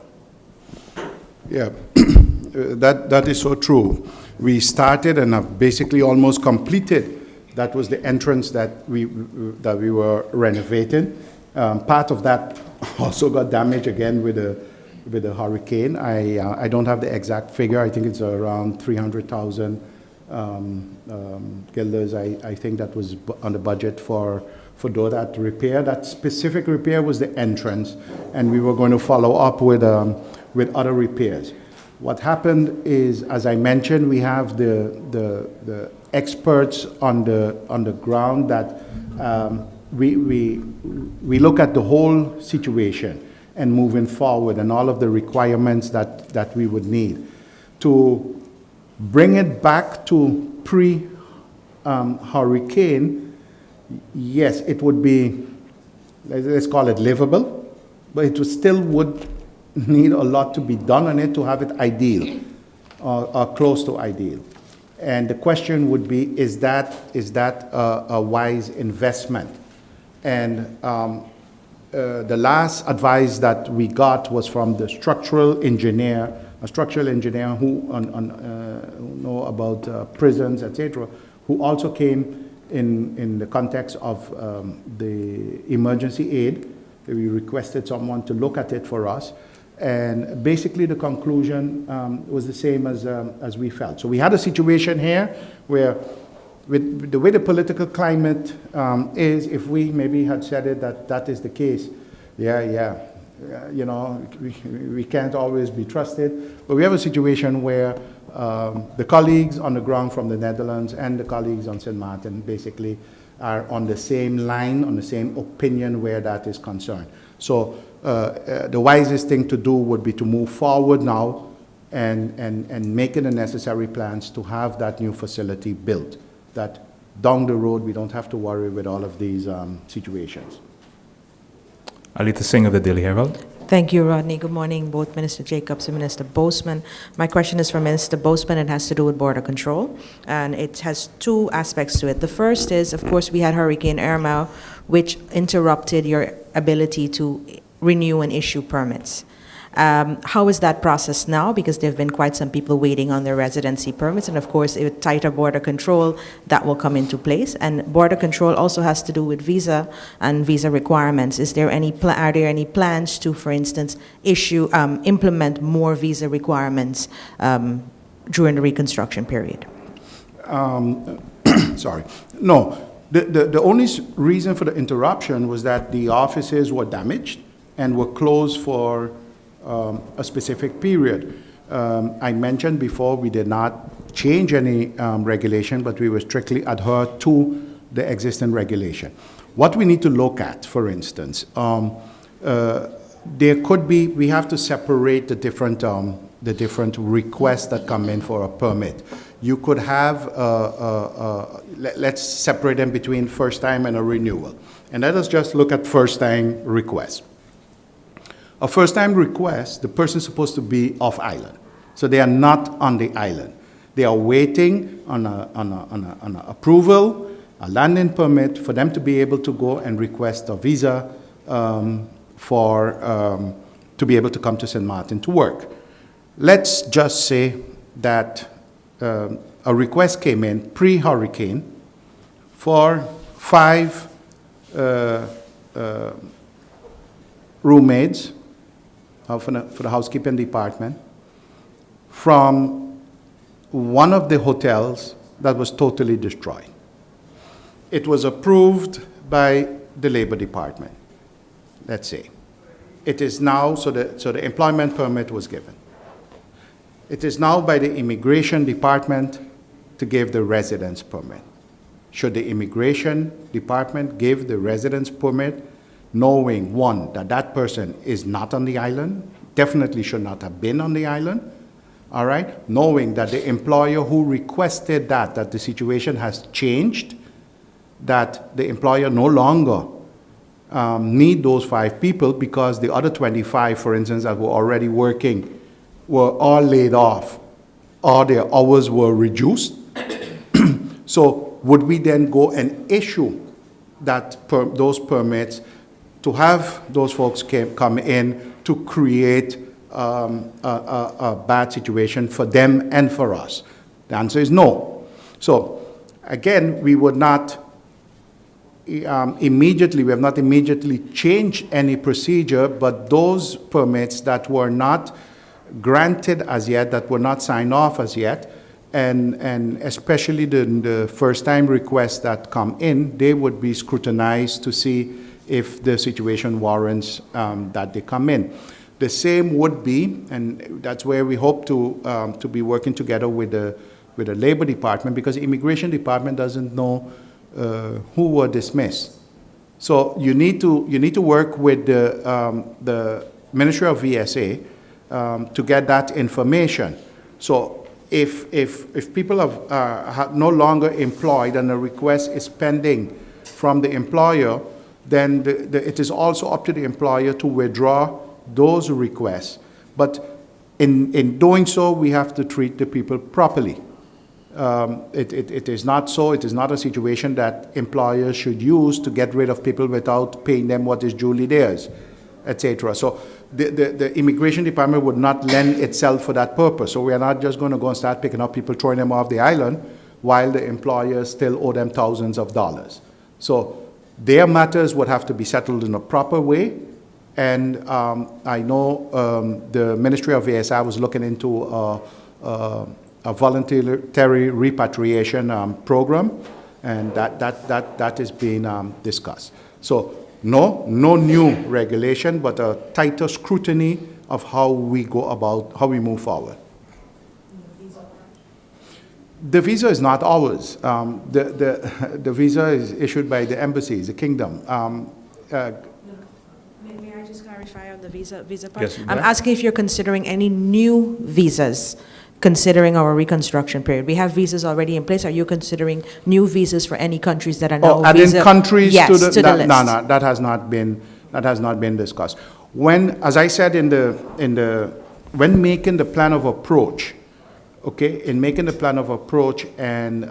Yeah, that is so true. We started and have basically almost completed. That was the entrance that we were renovating. Part of that also got damaged again with the hurricane. I don't have the exact figure. I think it's around 300,000 guilders. I think that was on the budget for that repair. That specific repair was the entrance, and we were going to follow up with other repairs. What happened is, as I mentioned, we have the experts on the ground that we look at the whole situation and moving forward and all of the requirements that we would need to bring it back to pre-hurricane. Yes, it would be, let's call it livable, but it still would need a lot to be done on it to have it ideal or close to ideal. And the question would be, is that a wise investment? And the last advice that we got was from the structural engineer, a structural engineer who know about prisons, etc., who also came in the context of the emergency aid. We requested someone to look at it for us. And basically the conclusion was the same as we felt. So we had a situation here where, with the way the political climate is, if we maybe had said it that is the case, you know, we can't always be trusted. But we have a situation where the colleagues on the ground from the Netherlands and the colleagues on St. Martin basically are on the same line, on the same opinion where that is concerned. So the wisest thing to do would be to move forward now and making the necessary plans to have that new facility built, that down the road we don't have to worry with all of these situations.
Alita Singh of the Daily Herald.
Thank you, Rodney. Good morning, both Minister Jacobs and Minister Bosman. My question is for Minister Bosman. It has to do with border control, and it has two aspects to it. The first is, of course, we had Hurricane Irma, which interrupted your ability to renew and issue permits. How is that process now? Because there have been quite some people waiting on their residency permits, and of course, with tighter border control, that will come into place. And border control also has to do with visa and visa requirements. Are there any plans to, for instance, implement more visa requirements during the reconstruction period?
Sorry, no. The only reason for the interruption was that the offices were damaged and were closed for a specific period. I mentioned before we did not change any regulation, but we will strictly adhere to the existing regulation. What we need to look at, for instance, there could be, we have to separate the different requests that come in for a permit. You could have, let's separate them between first time and a renewal. And let us just look at first time requests. A first time request, the person is supposed to be off island. So they are not on the island. They are waiting on an approval, a landing permit for them to be able to go and request a visa to be able to come to St. Martin to work. Let's just say that a request came in pre-hurricane for 5 roommates for the housekeeping department from one of the hotels that was totally destroyed. It was approved by the Labor Department, let's say. It is now, so the employment permit was given. It is now by the Immigration Department to give the residence permit. Should the Immigration Department give the residence permit knowing, one, that that person is not on the island, definitely should not have been on the island, all right? Knowing that the employer who requested that the situation has changed, that the employer no longer need those 5 people because the other 25, for instance, that were already working were all laid off, or their hours were reduced. So would we then go and issue those permits to have those folks come in to create a bad situation for them and for us? The answer is no. So again, we would not immediately changed any procedure, but those permits that were not granted as yet, that were not signed off as yet, and especially the first-time requests that come in, they would be scrutinized to see if the situation warrants that they come in. The same would be, and that's where we hope to be working together with the Labor Department, because the Immigration Department doesn't know who were dismissed. So you need to work with the Ministry of VSA to get that information. So if people are no longer employed and a request is pending from the employer, then it is also up to the employer to withdraw those requests. But in doing so, we have to treat the people properly. It is not so. It is not a situation that employers should use to get rid of people without paying them what is duly theirs, etc. So the Immigration Department would not lend itself for that purpose. So we are not just going to go and start picking up people, throwing them off the island, while the employers still owe them thousands of dollars. So their matters would have to be settled in a proper way. And I know the Ministry of VSI was looking into a voluntary repatriation program, and that is being discussed. So no new regulation, but a tighter scrutiny of how we move forward. The visa is not ours. The visa is issued by the embassies, the kingdom.
May I just clarify on the visa part?
Yes,
I'm
ma'am.
asking if you're considering any new visas, considering our reconstruction period. We have visas already in place. Are you considering new visas for any countries that are now
Adding countries
yes,
to the
list?
No, that has not been discussed. When, as I said when making the plan of approach, okay, in making the plan of approach, and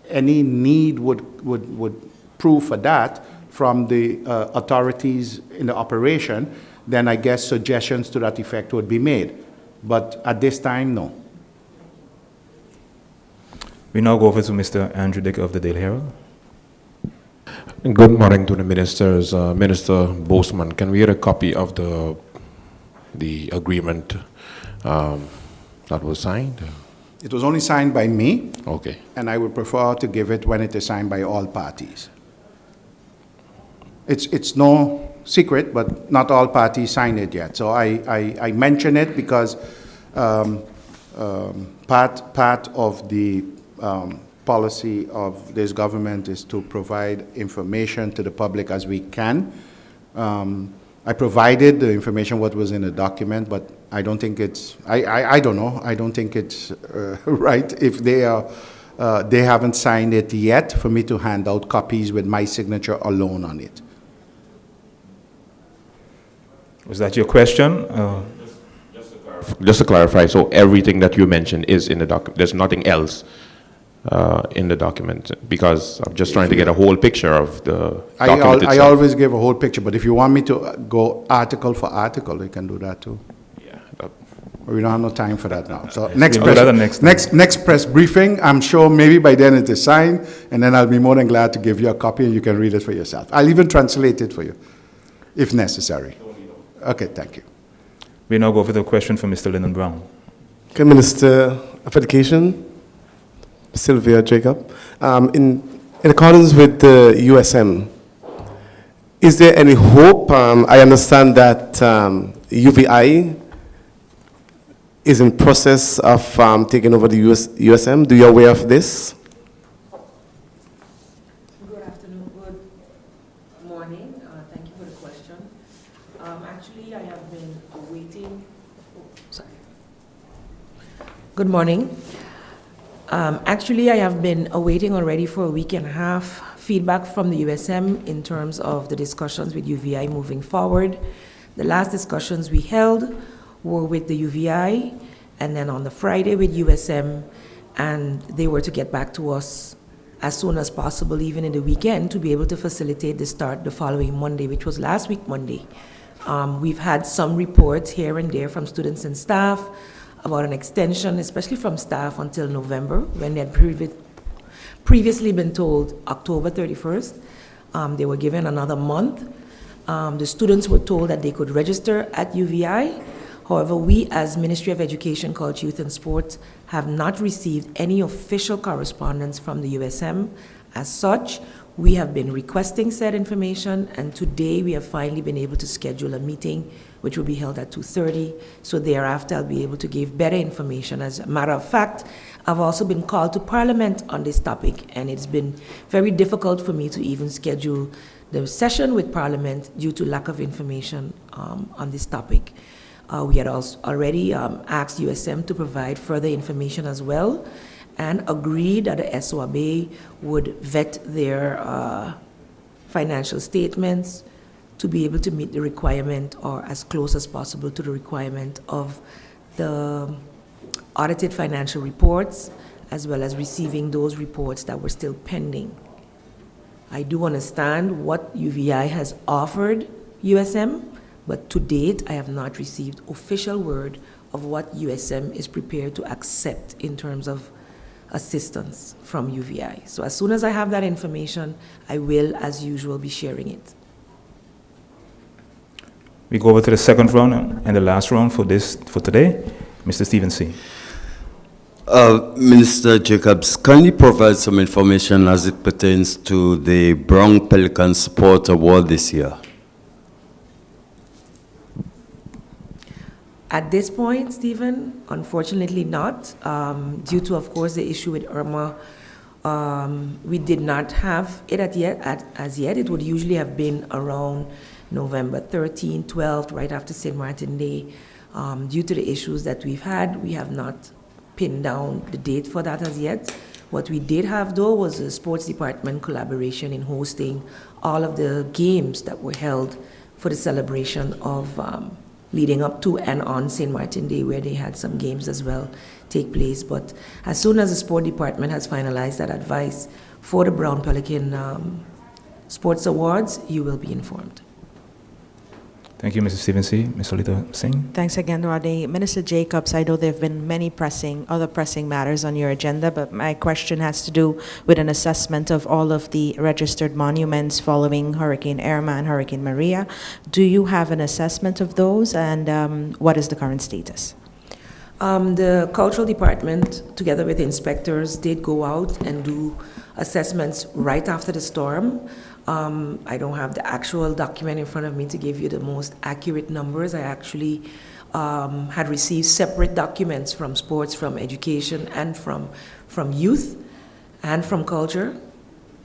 any need would prove for that from the authorities in the operation, then I guess suggestions to that effect would be made. But at this time, no.
We now go over to Mr. Andrew Dick of the Daily Herald.
Good morning to the ministers. Minister Boseman, can we get a copy of the agreement that was signed?
It was only signed by me,
Okay.
and I would prefer to give it when it is signed by all parties. It's no secret, but not all parties signed it yet. So I mention it because part of the policy of this government is to provide information to the public as we can. I provided the information what was in the document, but I don't think it's, I don't know, I don't think it's right if they haven't signed it yet for me to hand out copies with my signature alone on it.
Was that your question?
Just to clarify, so everything that you mentioned is in the document. There's nothing else in the document, because I'm just trying to get a whole picture of the document
I
itself.
always give a whole picture, but if you want me to go article for article, you can do that too.
Yeah,
We don't have no time for that now. So
We'll do that next
next press briefing, I'm sure maybe by then it is signed, and then I'll be more than glad to give you a copy and you can read it for yourself. I'll even translate it for you, if necessary. Okay, thank you.
We now go for the question from Mr. Lyndon Brown.
Okay, Minister of Education, Sylvia Jacob. In accordance with the USM, is there any hope? I understand that UVI is in process of taking over the USM. Do you aware of this?
Good afternoon, good morning. Thank you for the question. Actually, I have been awaiting. Good morning. Actually, I have been awaiting already for a week and a half feedback from the USM in terms of the discussions with UVI moving forward. The last discussions we held were with the UVI, and then on the Friday with USM, and they were to get back to us as soon as possible, even in the weekend, to be able to facilitate the start the following Monday, which was last week Monday. We've had some reports here and there from students and staff about an extension, especially from staff, until November, when they had previously been told October 31st. They were given another month. The students were told that they could register at UVI. However, we as Ministry of Education, Culture, Youth and Sports have not received any official correspondence from the USM. As such, we have been requesting said information, and today we have finally been able to schedule a meeting which will be held at 2:30. So thereafter, I'll be able to give better information. As a matter of fact, I've also been called to Parliament on this topic, and it's been very difficult for me to even schedule the session with Parliament due to lack of information on this topic. We had also already asked USM to provide further information as well, and agreed that the SOAB would vet their financial statements to be able to meet the requirement, or as close as possible to the requirement of the audited financial reports, as well as receiving those reports that were still pending. I do understand what UVI has offered USM, but to date, I have not received official word of what USM is prepared to accept in terms of assistance from UVI. So as soon as I have that information, I will, as usual, be sharing it.
We go over to the second round and the last round for today. Mr. Stephen C.
Minister Jacobs, can you provide some information as it pertains to the Brown Pelican Sport Award this year?
At this point, Stephen, unfortunately not. Due to, of course, the issue with Irma, we did not have it as yet. It would usually have been around November 13th, 12th, right after St. Martin Day. Due to the issues that we've had, we have not pinned down the date for that as yet. What we did have, though, was a sports department collaboration in hosting all of the games that were held for the celebration of leading up to and on St. Martin Day, where they had some games as well take place. But as soon as the sport department has finalized that advice for the Brown Pelican Sports Awards, you will be informed.
Thank you, Mr. Stephen C. Ms. Lolita Singh.
Thanks again, Rodney. Minister Jacobs, I know there have been many other pressing matters on your agenda, but my question has to do with an assessment of all of the registered monuments following Hurricane Irma and Hurricane Maria. Do you have an assessment of those, and what is the current status?
The cultural department, together with inspectors, did go out and do assessments right after the storm. I don't have the actual document in front of me to give you the most accurate numbers. I actually had received separate documents from sports, from education, and from youth, and from culture,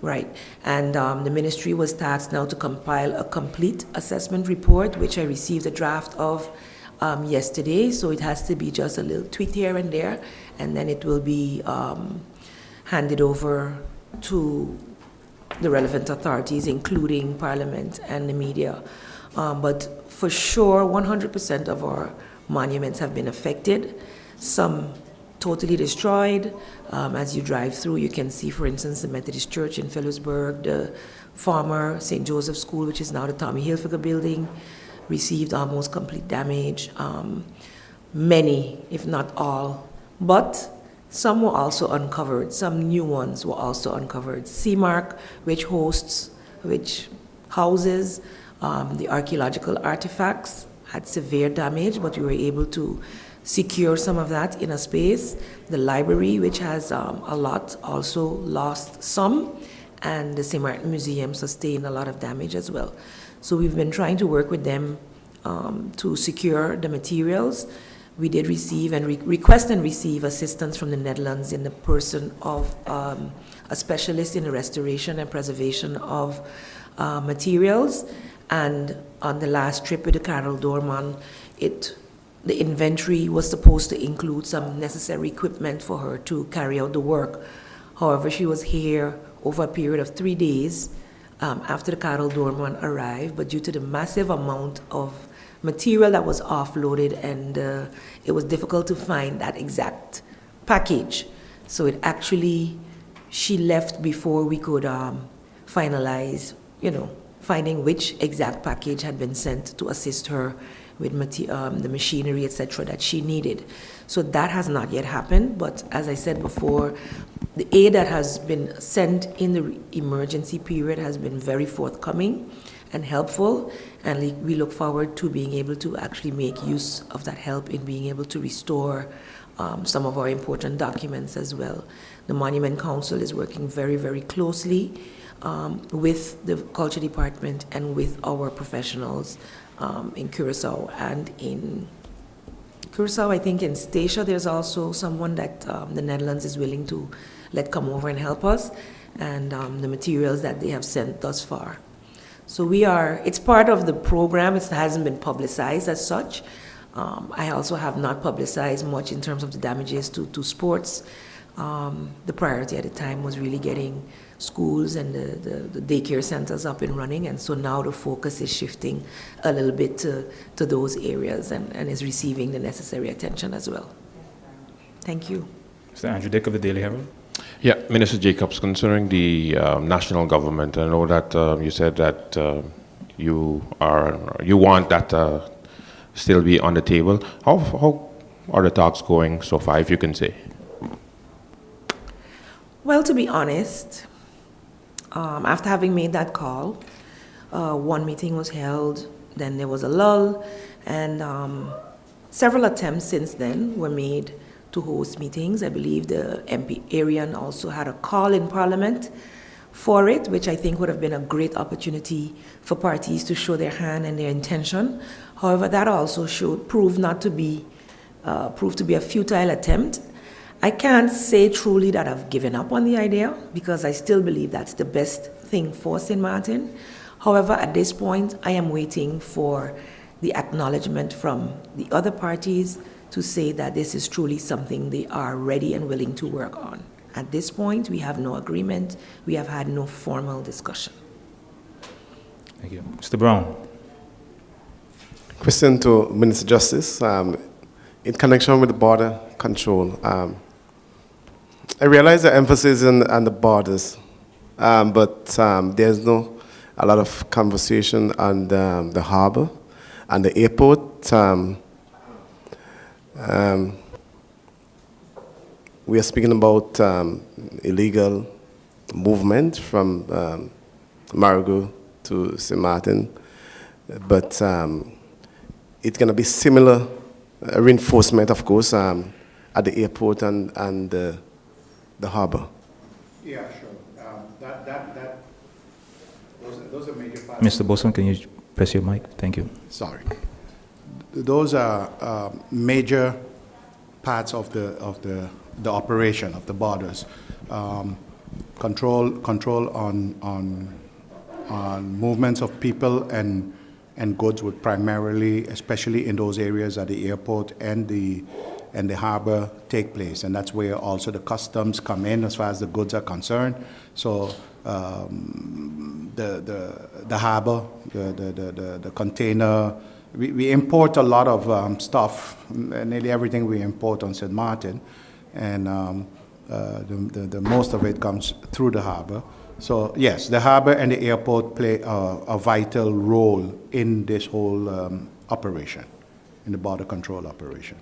right? And the ministry was tasked now to compile a complete assessment report, which I received a draft of yesterday. So it has to be just a little tweak here and there, and then it will be handed over to the relevant authorities, including Parliament and the media. But for sure, 100% of our monuments have been affected. Some totally destroyed. As you drive through, you can see, for instance, the Methodist Church in Phillipsburg, the former St. Joseph School, which is now the Tommy Hilfiger building, received almost complete damage. Many, if not all, but some were also uncovered. Some new ones were also uncovered. CMARC, which houses the archaeological artifacts, had severe damage, but we were able to secure some of that in a space. The library, which has a lot, also lost some, and the St. Martin Museum sustained a lot of damage as well. So we've been trying to work with them to secure the materials. We did receive and request and receive assistance from the Netherlands in the person of a specialist in the restoration and preservation of materials. And on the last trip with the Karel Doorman, the inventory was supposed to include some necessary equipment for her to carry out the work. However, she was here over a period of 3 days after the Karel Doorman arrived, but due to the massive amount of material that was offloaded, and it was difficult to find that exact package. So it actually, she left before we could finalize, finding which exact package had been sent to assist her with the machinery, etc., that she needed. So that has not yet happened, but as I said before, the aid that has been sent in the emergency period has been very forthcoming and helpful, and we look forward to being able to actually make use of that help in being able to restore some of our important documents as well. The Monument Council is working very, very closely with the Culture Department and with our professionals in Curacao. And in Curacao, I think in Statia, there's also someone that the Netherlands is willing to let come over and help us, and the materials that they have sent thus far. So it's part of the program. It hasn't been publicized as such. I also have not publicized much in terms of the damages to sports. The priority at the time was really getting schools and the daycare centers up and running, and so now the focus is shifting a little bit to those areas and is receiving the necessary attention as well. Thank you.
Mr. Andrew Dick of the Daily Herald.
Yeah, Minister Jacobs, concerning the national government, I know that you said that you want that still be on the table. How are the talks going so far, if you can say?
Well, to be honest, after having made that call, one meeting was held, then there was a lull, and several attempts since then were made to host meetings. I believe the MP Arian also had a call in Parliament for it, which I think would have been a great opportunity for parties to show their hand and their intention. However, that also proved to be a futile attempt. I can't say truly that I've given up on the idea, because I still believe that's the best thing for St. Martin. However, at this point, I am waiting for the acknowledgement from the other parties to say that this is truly something they are ready and willing to work on. At this point, we have no agreement. We have had no formal discussion.
Thank you. Mr. Brown.
Question to Minister Justice. In connection with the border control, I realize the emphasis on the borders, but there's a lot of conversation on the harbor and the airport. We are speaking about illegal movement from Marigot to St. Martin, but it's going to be similar reinforcement, of course, at the airport and the harbor.
Yeah, sure. Those Those are major parts.
Mr. Bossman, can you press your mic? Thank you.
Sorry. Those are major parts of the operation of the borders. Control on movements of people and goods would primarily, especially in those areas at the airport and the harbor, take place, and that's where also the customs come in as far as the goods are concerned. So the harbor, the container, we import a lot of stuff. Nearly everything we import on St. Martin, and the most of it comes through the harbor. So yes, the harbor and the airport play a vital role in this whole operation, in the border control operation.